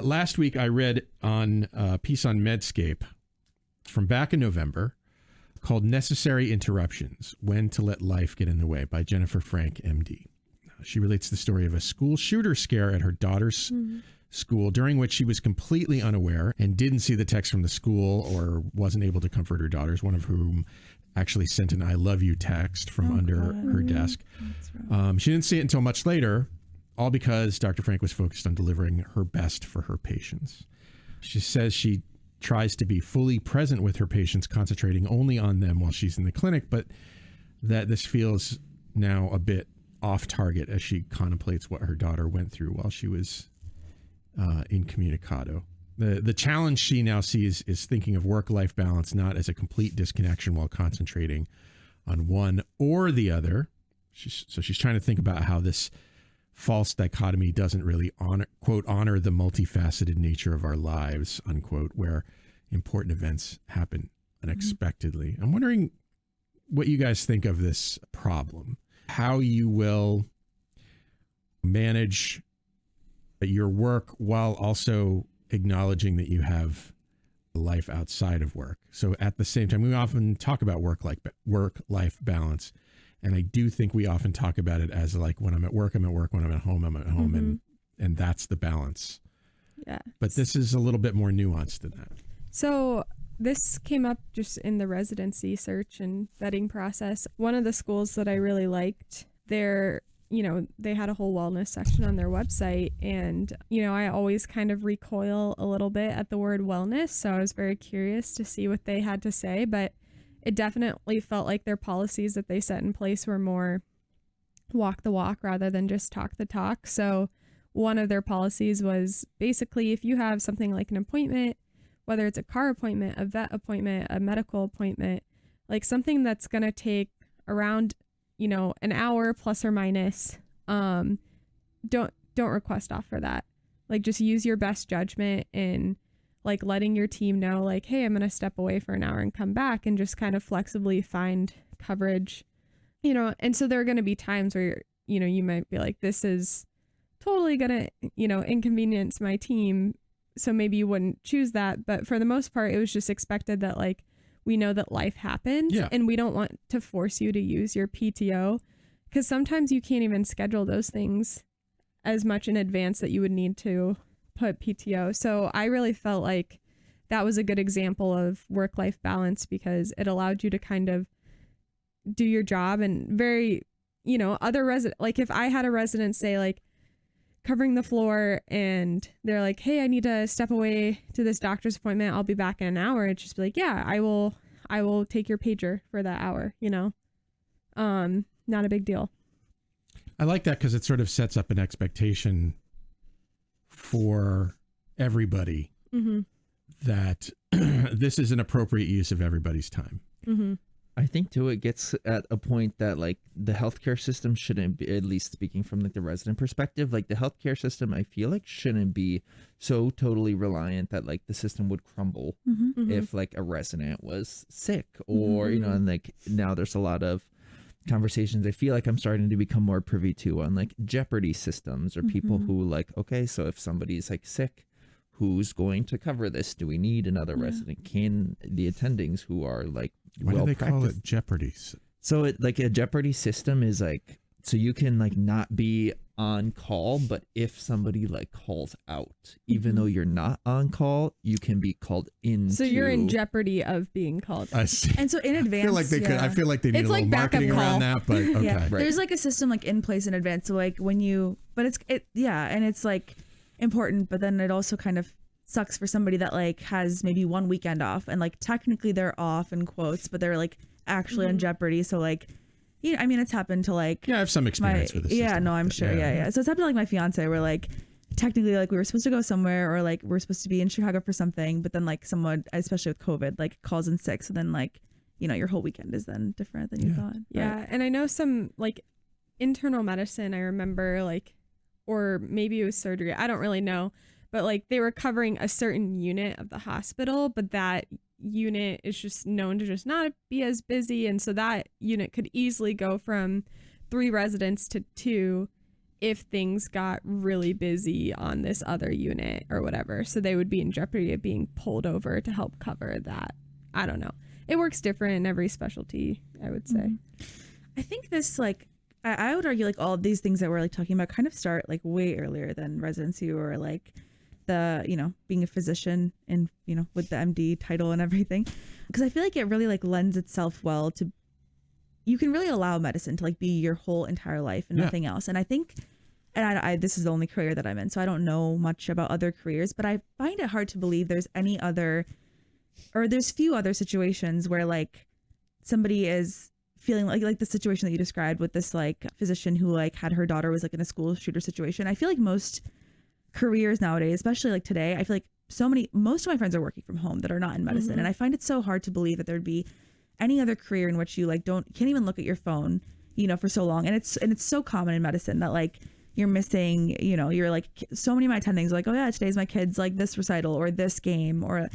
Last week, I read on a piece on Medscape from back in November called Necessary Interruptions, When to Let Life Get in the Way by Jennifer Frank, MD. She relates the story of a school shooter scare at her daughter's school, during which she was completely unaware and didn't see the text from the school or wasn't able to comfort her daughters, one of whom actually sent an I love you text from under her desk. She didn't see it until much later, all because Dr. Frank was focused on delivering her best for her patients. She says she tries to be fully present with her patients, concentrating only on them while she's in the clinic, but that this feels now a bit off target as she contemplates what her daughter went through while she was incommunicado. The challenge she now sees is thinking of work-life balance not as a complete disconnection while concentrating on one or the other. So she's trying to think about how this false dichotomy doesn't really honor the multifaceted nature of our lives, unquote, where important events happen unexpectedly. I'm wondering what you guys think of this problem, how you will manage your work while also acknowledging that you have a life outside of work. So at the same time, we often talk about work-life balance. And I do think we often talk about it as like, when I'm at work, I'm at work. When I'm at home, I'm at home. And that's the balance. Yeah. But this is a little bit more nuanced than that. So this came up just in the residency search and vetting process. One of the schools that I really liked, they had a whole wellness section on their website. And, I always kind of recoil a little bit at the word wellness. So I was very curious to see what they had to say. But it definitely felt like their policies that they set in place were more walk the walk rather than just talk the talk. So one of their policies was basically, if you have something like an appointment, whether it's a car appointment, a vet appointment, a medical appointment, like something that's going to take around, an hour plus or minus, don't request off for that. Like, just use your best judgment in like letting your team know, like, hey, I'm going to step away for an hour and come back, and just kind of flexibly find coverage, and so there are going to be times where, you might be like, this is totally going to, inconvenience my team. So maybe you wouldn't choose that. But for the most part, it was just expected that, like, we know that life happens and we don't want to force you to use your PTO, because sometimes you can't even schedule those things as much in advance that you would need to put PTO. So I really felt like that was a good example of work-life balance, because it allowed you to kind of do your job. And very, other like if I had a resident say, like, covering the floor, and they're like, hey, I need to step away to this doctor's appointment, I'll be back in an hour, it'd just be like, yeah, I will take your pager for that hour, not a big deal. I like that, because it sort of sets up an expectation for everybody that this is an appropriate use of everybody's time. I think too, it gets at a point that, like, the healthcare system shouldn't be, at least speaking from like the resident perspective, like the healthcare system, I feel like shouldn't be so totally reliant that like the system would crumble if like a resident was sick, or, and like now there's a lot of conversations I feel like I'm starting to become more privy to on like Jeopardy systems, or people who like, okay, so if somebody's like sick, who's going to cover this? Do we need another resident? Can the attendings who are like, why do they call it Jeopardy? So it, like, a Jeopardy system is like, so you can like not be on call, but if somebody like calls out, even though you're not on call, you can be called in. So you're in jeopardy of being called. I see. And so in advance, I feel like they need a little marketing around that, but okay. Yeah. Right. There's like a system like in place in advance. So like when you, but and it's like important, but then it also kind of sucks for somebody that like has maybe one weekend off, and like technically they're off in quotes, but they're like actually on Jeopardy. So like, I mean, it's happened to like, I have some experience with this. Yeah, no, I'm sure. Yeah. So it's happened to like my fiance, where like technically like we were supposed to go somewhere, or like we're supposed to be in Chicago for something, but then like someone, especially with COVID, like calls in sick. So then like, your whole weekend is then different than you thought. Yeah. And I know some like internal medicine, I remember, like, or maybe it was surgery, I don't really know, but like they were covering a certain unit of the hospital, but that unit is just known to just not be as busy. And so that unit could easily go from 3 residents to 2. if things got really busy on this other unit or whatever. So they would be in jeopardy of being pulled over to help cover that. I don't know. It works different in every specialty, I would say. I think this, like, I would argue, like, all of these things that we're like talking about kind of start like way earlier than residency or like the, you know, being a physician and, you know, with the MD title and everything. Because I feel like it really like lends itself well to, you can really allow medicine to like be your whole entire life and nothing else. And I think, and I this is the only career that I'm in, so I don't know much about other careers, but I find it hard to believe there's any other, or there's few other situations where like somebody is feeling like the situation that you described with this like physician who like had her daughter was like in a school shooter situation. I feel like most careers nowadays, especially like today, I feel like most of my friends are working from home that are not in medicine. And I find it so hard to believe that there'd be any other career in which you like can't even look at your phone, you know, for so long. And it's so common in medicine that like you're missing, you know, you're like, so many of my attendings are like, oh yeah, today's my kid's like this recital or this game and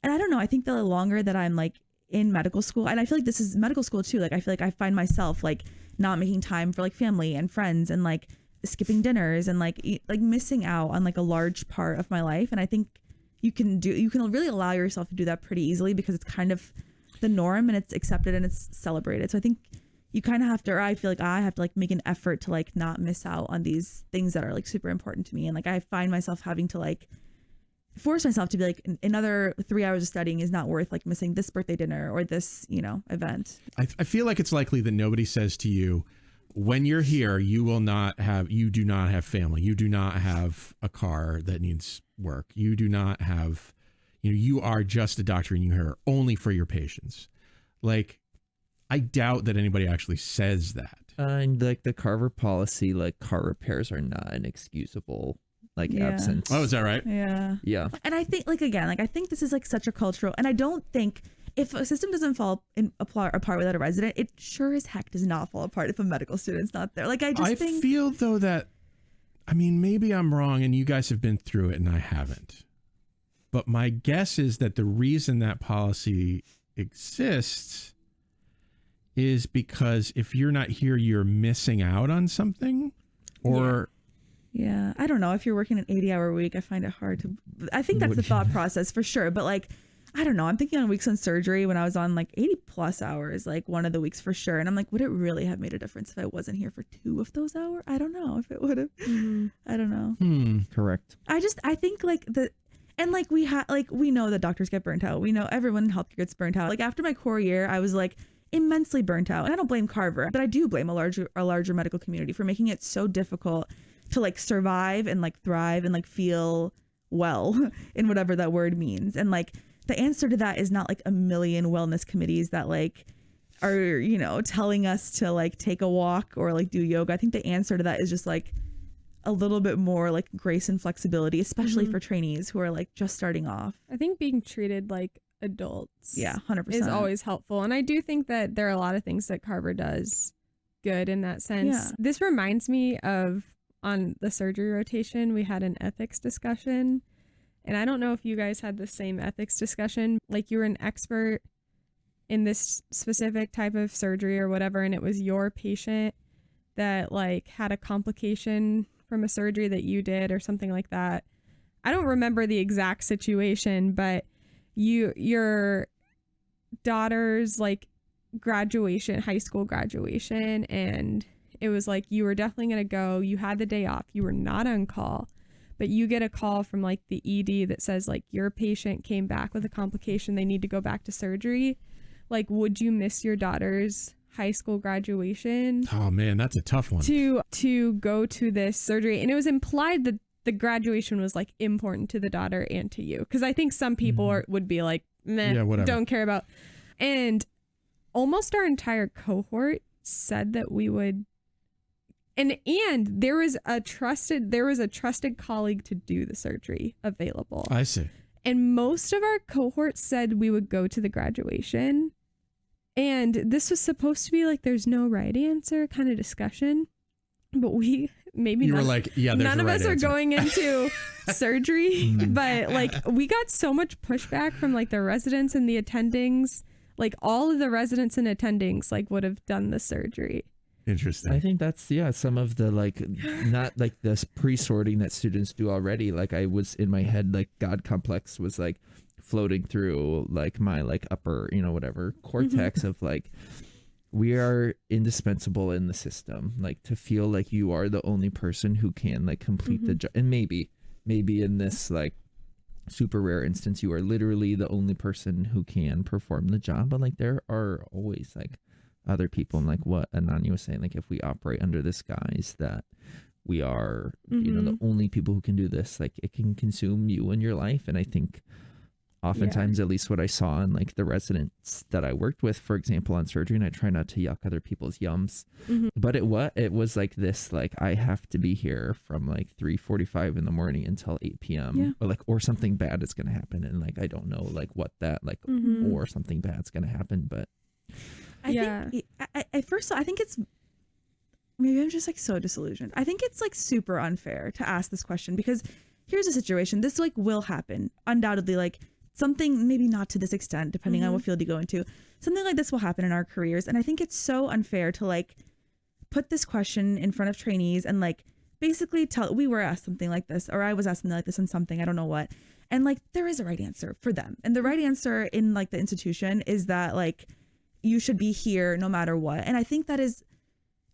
I don't know. I think the longer that I'm like in medical school, and I feel like this is medical school too. Like I feel like I find myself like not making time for like family and friends and like skipping dinners and like missing out on like a large part of my life. And I think you can really allow yourself to do that pretty easily because it's kind of the norm and it's accepted and it's celebrated. So I think you kind of have to, or I feel like I have to like make an effort to like not miss out on these things that are like super important to me. And like I find myself having to like force myself to be like another 3 hours of studying is not worth like missing this birthday dinner or this, you know, event. I feel like it's likely that nobody says to you, when you're here, you do not have family. You do not have a car that needs work. You do not have, you know, you are just a doctor and you're here only for your patients. Like, I doubt that anybody actually says that. And like the Carver policy, like car repairs are not an excusable absence. Oh, is that right? Yeah. And I think like, again, like I think this is like such a cultural, and I don't think if a system doesn't fall apart without a resident, it sure as heck does not fall apart if a medical student's not there. Like I feel though that, I mean, maybe I'm wrong and you guys have been through it and I haven't. But my guess is that the reason that policy exists is because if you're not here, you're missing out on something or... Yeah, I don't know. If you're working an 80-hour week, I find it hard to... I think that's the thought process for sure. But like, I don't know. I'm thinking on weeks on surgery when I was on like 80 plus hours, like one of the weeks for sure. And I'm like, would it really have made a difference if I wasn't here for 2 of those hours? I don't know if it would have. I don't know. Correct. I think like and like we know that doctors get burnt out. We know everyone in healthcare gets burnt out. Like after my core year, I was like immensely burnt out. And I don't blame Carver, but I do blame a larger medical community for making it so difficult to like survive and like thrive and like feel well in whatever that word means. And like the answer to that is not like a million wellness committees that like are, you know, telling us to like take a walk or like do yoga. I think the answer to that is just like a little bit more like grace and flexibility, especially for trainees who are like just starting off. I think being treated like adults 100% is always helpful. And I do think that there are a lot of things that Carver does good in that sense. Yeah. This reminds me of on the surgery rotation, we had an ethics discussion. And I don't know if you guys had the same ethics discussion. Like you were an expert in this specific type of surgery or whatever, and it was your patient that like had a complication from a surgery that you did or something like that. I don't remember the exact situation, but your daughter's like graduation, high school graduation, and it was like you were definitely going to go. You had the day off. You were not on call, but you get a call from like the ED that says like your patient came back with a complication. They need to go back to surgery. Like, would you miss your daughter's high school graduation? Oh man, that's a tough one. To go to this surgery. And it was implied that the graduation was like important to the daughter and to you. Because I think some people would be like, meh, don't care about. And almost our entire cohort said that we would. And there was a trusted colleague to do the surgery available. I see. And most of our cohort said we would go to the graduation. And this was supposed to be like there's no right answer kind of discussion. But none of us are going into surgery. But like we got so much pushback from like the residents and the attendings. Like all of the residents and attendings like would have done the surgery. Interesting. I think that's some of the like not like this pre-sorting that students do already. Like I was in my head, like God complex was like floating through like my like upper, whatever cortex of like, we are indispensable in the system, like to feel like you are the only person who can like complete the job. And maybe in this like super rare instance, you are literally the only person who can perform the job. But like there are always like other people, and like what Ananya was saying, like if we operate under this guise that we are, the only people who can do this, like it can consume you and your life. And I think oftentimes, at least what I saw in like the residents that I worked with, for example, on surgery, and I try not to yuck other people's yums, but it was like this, like I have to be here from like 3:45 in the morning until 8 p.m. or something bad is going to happen. And like, I don't know like what that like, or something bad's going to happen. But I think it's, maybe I'm just like so disillusioned. I think it's like super unfair to ask this question, because here's a situation. This like will happen undoubtedly, like something maybe not to this extent, depending on what field you go into. Something like this will happen in our careers. And I think it's so unfair to like put this question in front of trainees and like basically we were asked something like this, or I was asked something like this on something, I don't know what. And like, there is a right answer for them. And the right answer in like the institution is that like, you should be here no matter what. And I think that is,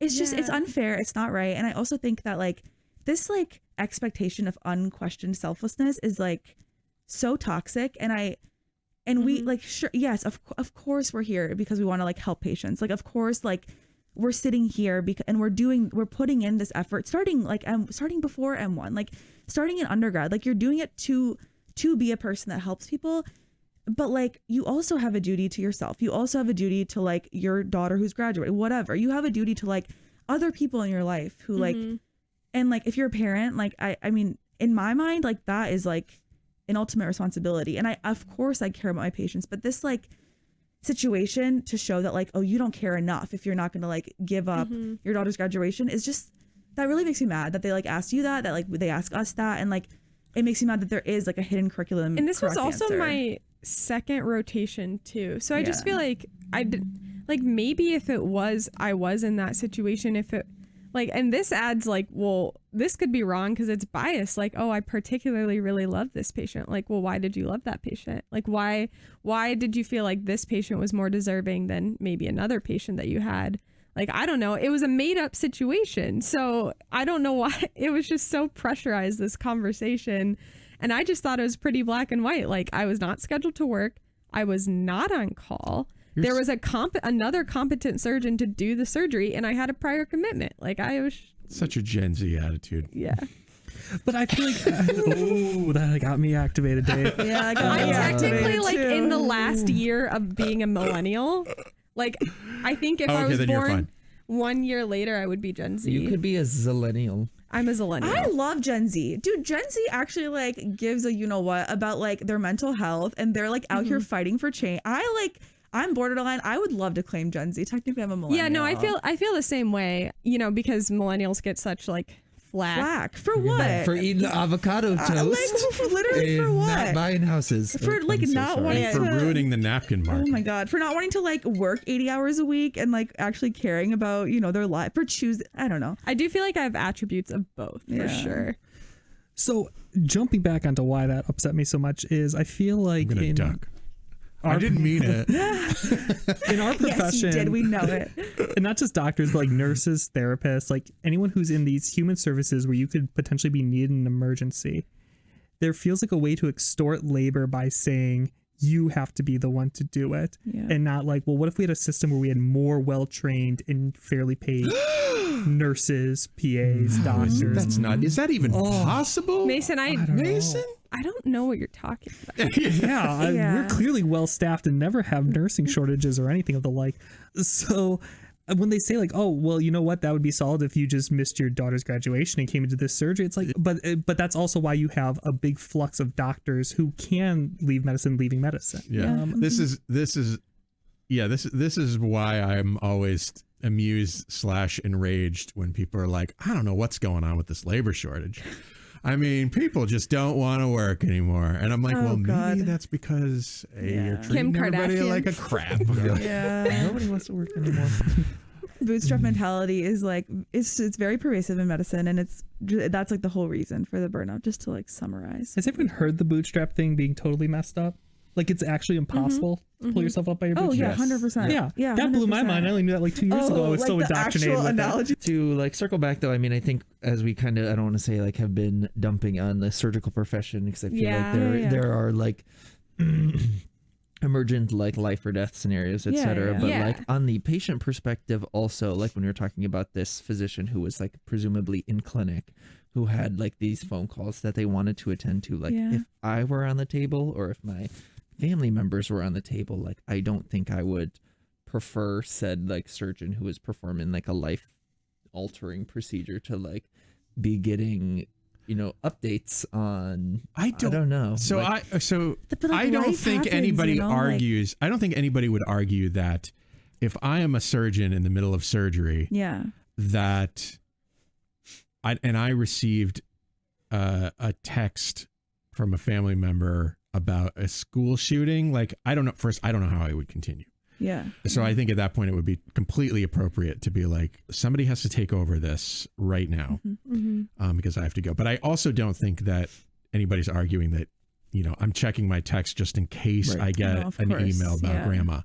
it's unfair. It's not right. And I also think that like this like expectation of unquestioned selflessness is like so toxic. And we like, sure, yes, of course we're here because we want to like help patients. Like, of course, like we're sitting here and we're putting in this effort starting before M1, like starting in undergrad, like you're doing it to be a person that helps people. But like, you also have a duty to yourself. You also have a duty to like your daughter who's graduating, whatever. You have a duty to like other people in your life who like, and like, if you're a parent, like, I mean, in my mind, like that is like an ultimate responsibility. And of course I care about my patients, but this like situation to show that like, oh, you don't care enough if you're not going to like give up your daughter's graduation is just, that really makes me mad that they like asked you that like they ask us that. And like, it makes me mad that there is like a hidden curriculum. And this was also answer. My second rotation too. So I just feel like maybe if I was in that situation, if it like, and this adds like, well, this could be wrong because it's biased. Like, oh, I particularly really love this patient. Like, well, why did you love that patient? Like, why did you feel like this patient was more deserving than maybe another patient that you had? Like, I don't know. It was a made up situation. So I don't know why it was just so pressurized, this conversation. And I just thought it was pretty black and white. Like, I was not scheduled to work. I was not on call. There was another competent surgeon to do the surgery, and I had a prior commitment. Like, I was such a Gen Z attitude. Yeah. But I feel like, that got me activated, Dave. Yeah, I'm technically like in the last year of being a millennial. Like, I think if I was born 1 year later, I would be Gen Z. You could be a zillennial. I'm a zillennial. I love Gen Z. Dude, Gen Z actually like gives a you know what about like their mental health, and they're like out here fighting for change. I'm borderline. I would love to claim Gen Z. Technically, I'm a millennial. Yeah, no, I feel the same way, because millennials get such like flack. For what? For eating avocado toast. Like, literally for what? Not buying houses. For like not wanting and for ruining the napkin market. Oh my God. For not wanting to like work 80 hours a week and like actually caring about, their life. For I don't know. I do feel like I have attributes of both for sure. So jumping back onto why that upset me so much is I feel like I'm gonna duck. I didn't mean it. In our profession, yes, you did. We know it. And not just doctors, but like nurses, therapists, like anyone who's in these human services where you could potentially be needed in an emergency. There feels like a way to extort labor by saying you have to be the one to do it, and not like, well, what if we had a system where we had more well-trained and fairly paid nurses, PAs, doctors? That's not. Is that even possible? Mason, I don't know what you're talking about. We're clearly well staffed and never have nursing shortages or anything of the like. So when they say like, oh, well, you know what, that would be solid if you just missed your daughter's graduation and came into this surgery. It's like, but that's also why you have a big flux of doctors who can leave medicine, leaving medicine. Yeah. This is why I'm always amused / enraged when people are like, I don't know what's going on with this labor shortage. I mean, people just don't want to work anymore. And I'm like, maybe that's because you're treating everybody like a crap. Nobody wants to work anymore. bootstrap mentality is like it's very pervasive in medicine, and that's like the whole reason for the burnout. Just to like summarize. Has everyone heard the bootstrap thing being totally messed up? Like it's actually impossible to pull yourself up by your bootstraps. Oh yeah, 100%. Yeah, that blew my 100%. mind. I only knew that like 2 years ago. I was like so the indoctrinated actual with analogy. To like circle back though, I mean, I think as we kind of, I don't want to say like have been dumping on the surgical profession, because I feel like there are like emergent like life or death scenarios, etc. But like on the patient perspective also, like when we were talking about this physician who was like presumably in clinic, who had like these phone calls that they wanted to attend to, like if I were on the table or if my family members were on the table, like I don't think I would prefer said like surgeon who was performing like a life altering procedure to like be getting, you know, updates on I don't know. So like, I don't think anybody argues. I don't think anybody would argue that if I am a surgeon in the middle of surgery, that I received a text from a family member about a school shooting, like I don't know. First, I don't know how I would continue. Yeah. So I think at that point it would be completely appropriate to be like, somebody has to take over this right now, because I have to go. But I also don't think that anybody's arguing that, you know, I'm checking my text just in case I get an email about grandma.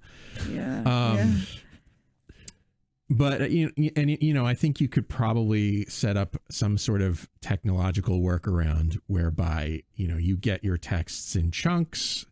But you know, I think you could probably set up some sort of technological workaround whereby, you know, you get your texts in chunks,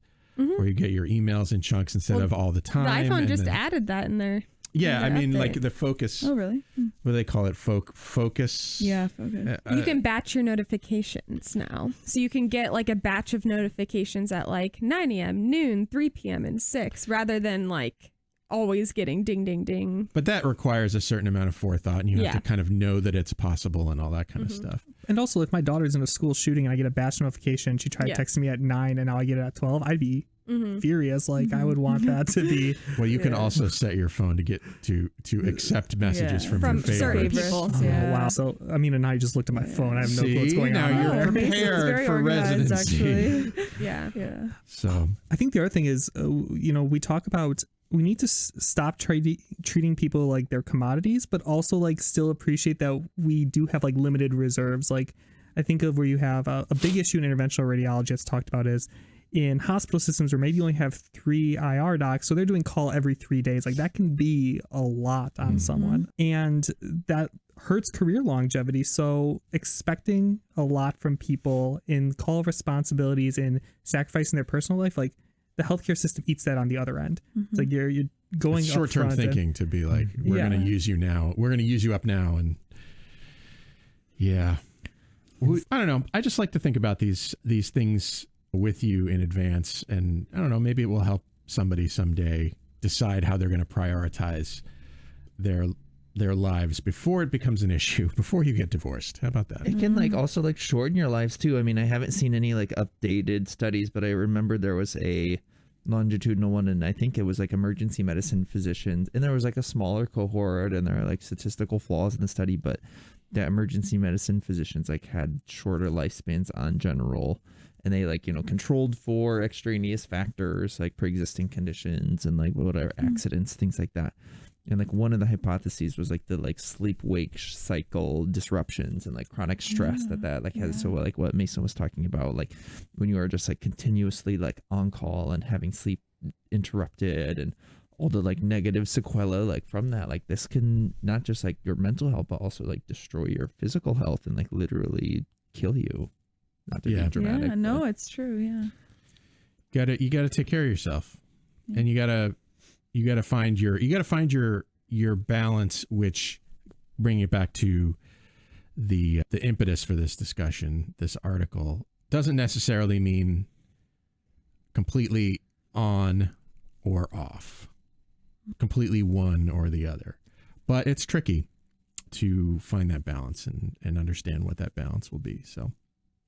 or you get your emails in chunks instead of all the time. The iPhone just added that in there. Yeah, I mean, like the focus. Oh, really? What do they call it? Focus. Yeah, focus. You can batch your notifications now. So you can get like a batch of notifications at like 9 a.m., noon, 3 p.m., and 6, rather than like always getting ding, ding, ding. But that requires a certain amount of forethought, and you have to kind of know that it's possible and all that kind of stuff. And also, if my daughter's in a school shooting and I get a batch notification, she tried texting me at 9 and now I get it at 12, I'd be furious. Like I would want that to be. Well, you can also set your phone to get to accept messages from your certain favorites. people. Oh, wow. So I mean, and I just looked at my phone. I have no clue what's going on. Now you're It's prepared very for organized, residency. Yeah. So I think the other thing is, you know, we talk about we need to stop treating people like they're commodities, but also like still appreciate that we do have like limited reserves. Like I think of where you have a big issue in interventional radiology that's talked about is in hospital systems where maybe you only have 3 IR docs, so they're doing call every 3 days. Like that can be a lot on someone, and that hurts career longevity. So expecting a lot from people in call responsibilities and sacrificing their personal life, like the healthcare system eats that on the other end. It's like you're going short-term thinking to be like, we're going to use you now. We're going to use you up now. And I don't know. I just like to think about these things with you in advance. And I don't know, maybe it will help somebody someday decide how they're going to prioritize their lives before it becomes an issue, before you get divorced. How about that? It can like also like shorten your lives too. I mean, I haven't seen any like updated studies, but I remember there was a longitudinal one, and I think it was like emergency medicine physicians, and there was like a smaller cohort, and there are like statistical flaws in the study, but the emergency medicine physicians like had shorter lifespans on general, and they like, you know, controlled for extraneous factors like pre-existing conditions and like whatever accidents, things like that. And like one of the hypotheses was like the like sleep wake cycle disruptions and like chronic stress that like has. So like what Mason was talking about, like when you are just like continuously like on call and having sleep interrupted and all the like negative sequelae like from that, like this can not just like your mental health but also like destroy your physical health and like literally kill you. Not to be dramatic. Yeah, no, it's true. Yeah. You gotta take care of yourself, and you gotta find your balance, which, bringing it back to the impetus for this discussion, this article doesn't necessarily mean completely on or off, completely one or the other, but it's tricky to find that balance and understand what that balance will be. So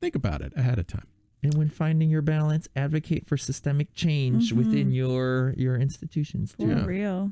think about it ahead of time. And when finding your balance, advocate for systemic change within your institutions too. For real.